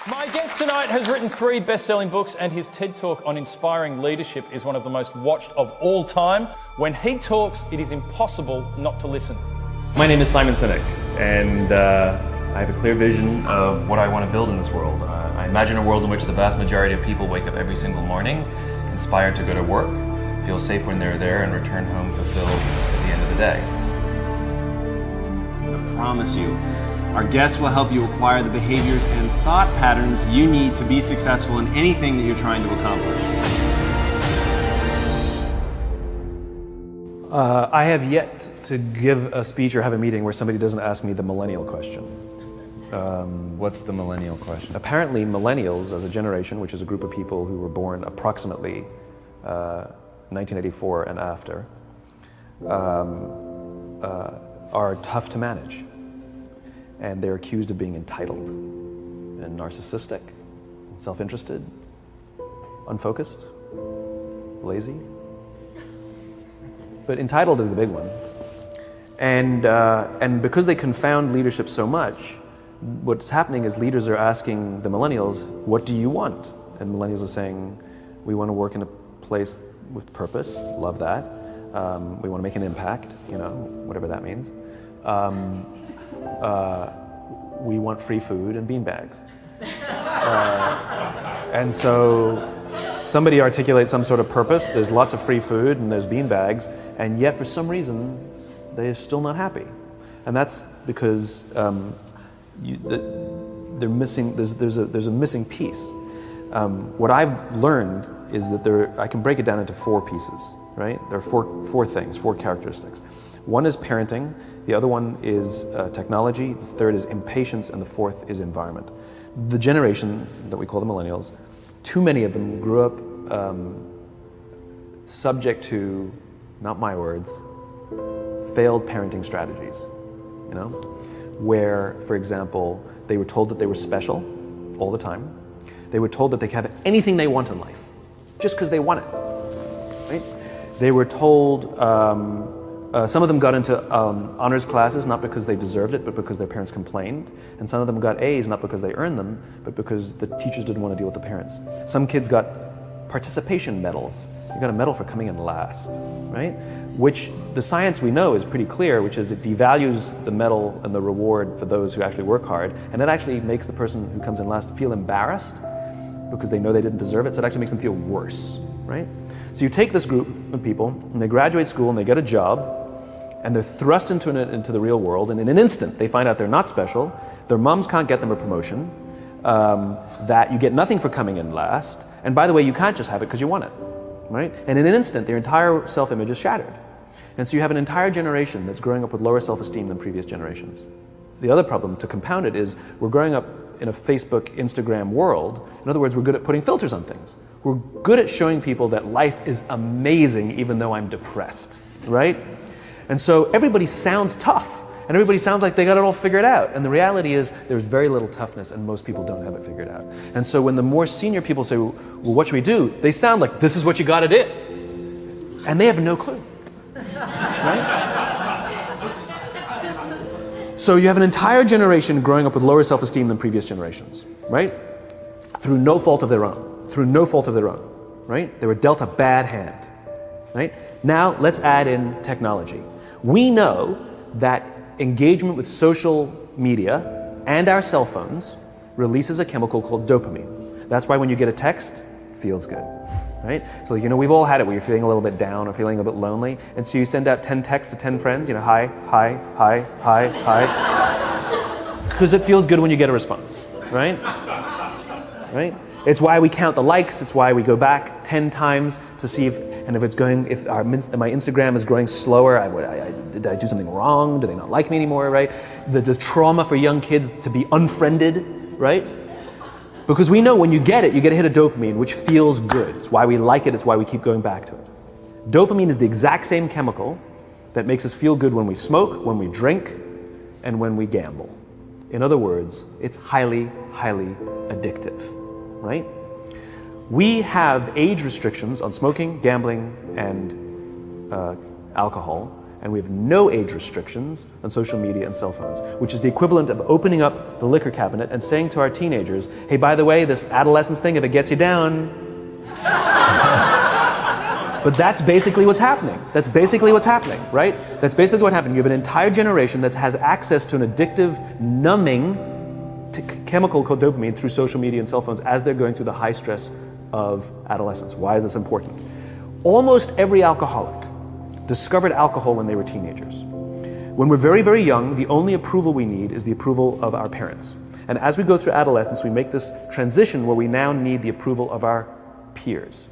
My guest tonight has written 3 best-selling books, and his TED Talk on inspiring leadership is one of the most watched of all time. When he talks, it is impossible not to listen. My name is Simon Sinek, and I have a clear vision of what I want to build in this world. I imagine a world in which the vast majority of people wake up every single morning inspired to go to work, feel safe when they're there, and return home fulfilled at the end of the day. I promise you, our guests will help you acquire the behaviors and thought patterns you need to be successful in anything that you're trying to accomplish. I have yet to give a speech or have a meeting where somebody doesn't ask me the millennial question. What's the millennial question? Apparently millennials as a generation, which is a group of people who were born approximately 1984 and after, are tough to manage. And they're accused of being entitled and narcissistic, self-interested, unfocused, lazy. But entitled is the big one. And because they confound leadership so much, what's happening is leaders are asking the millennials, what do you want? And millennials are saying, we want to work in a place with purpose, love that. We want to make an impact, whatever that means. We want free food and beanbags. And so somebody articulates some sort of purpose, there's lots of free food and there's beanbags, and yet for some reason they're still not happy. And that's because they're missing, there's a missing piece. What I've learned is that I can break it down into 4 pieces, right? There are four things, 4 characteristics. One is parenting, the other one is technology, the third is impatience, and the fourth is environment. The generation that we call the millennials, too many of them grew up subject to, not my words, failed parenting strategies, where, for example, they were told that they were special all the time. They were told that they could have anything they want in life, just because they want it, right? They were told, some of them got into honors classes, not because they deserved it, but because their parents complained. And some of them got A's, not because they earned them, but because the teachers didn't want to deal with the parents. Some kids got participation medals. You got a medal for coming in last, right? Which the science we know is pretty clear, which is it devalues the medal and the reward for those who actually work hard. And it actually makes the person who comes in last feel embarrassed because they know they didn't deserve it. So it actually makes them feel worse, right? So you take this group of people and they graduate school and they get a job, and they're thrust into the real world, and in an instant they find out they're not special, their moms can't get them a promotion, that you get nothing for coming in last, and by the way, you can't just have it because you want it, right? And in an instant, their entire self-image is shattered. And so you have an entire generation that's growing up with lower self-esteem than previous generations. The other problem, to compound it, is we're growing up in a Facebook, Instagram world. In other words, we're good at putting filters on things. We're good at showing people that life is amazing even though I'm depressed, right? And so everybody sounds tough, and everybody sounds like they got it all figured out. And the reality is there's very little toughness, and most people don't have it figured out. And so when the more senior people say, well, what should we do? They sound like, this is what you got to do. And they have no clue, right? So you have an entire generation growing up with lower self-esteem than previous generations, right? Through no fault of their own, right? They were dealt a bad hand, right? Now let's add in technology. We know that engagement with social media and our cell phones releases a chemical called dopamine. That's why when you get a text, it feels good, right? So we've all had it where you're feeling a little bit down or feeling a bit lonely, and so you send out 10 texts to 10 friends, hi, hi, hi, hi, hi, because it feels good when you get a response, right? Right? It's why we count the likes, it's why we go back 10 times to see if my Instagram is growing slower, did I do something wrong? Do they not like me anymore, right? The trauma for young kids to be unfriended, right? Because we know when you get a hit of dopamine, which feels good. It's why we like it, it's why we keep going back to it. Dopamine is the exact same chemical that makes us feel good when we smoke, when we drink, and when we gamble. In other words, it's highly, highly addictive, right? We have age restrictions on smoking, gambling, and alcohol, and we have no age restrictions on social media and cell phones, which is the equivalent of opening up the liquor cabinet and saying to our teenagers, hey, by the way, this adolescence thing, if it gets you down. But that's basically what's happening. That's basically what's happening, right? That's basically what happened. You have an entire generation that has access to an addictive, numbing chemical called dopamine through social media and cell phones as they're going through the high stress of adolescence. Why is this important? Almost every alcoholic discovered alcohol when they were teenagers. When we're very, very young, the only approval we need is the approval of our parents. And as we go through adolescence, we make this transition where we now need the approval of our peers.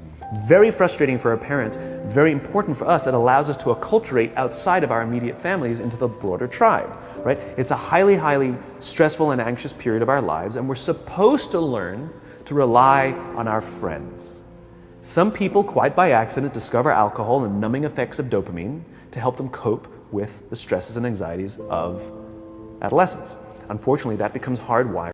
Very frustrating for our parents, very important for us. It allows us to acculturate outside of our immediate families into the broader tribe, right? It's a highly, highly stressful and anxious period of our lives, and we're supposed to learn to rely on our friends. Some people, quite by accident, discover alcohol and numbing effects of dopamine to help them cope with the stresses and anxieties of adolescence. Unfortunately, that becomes hardwired.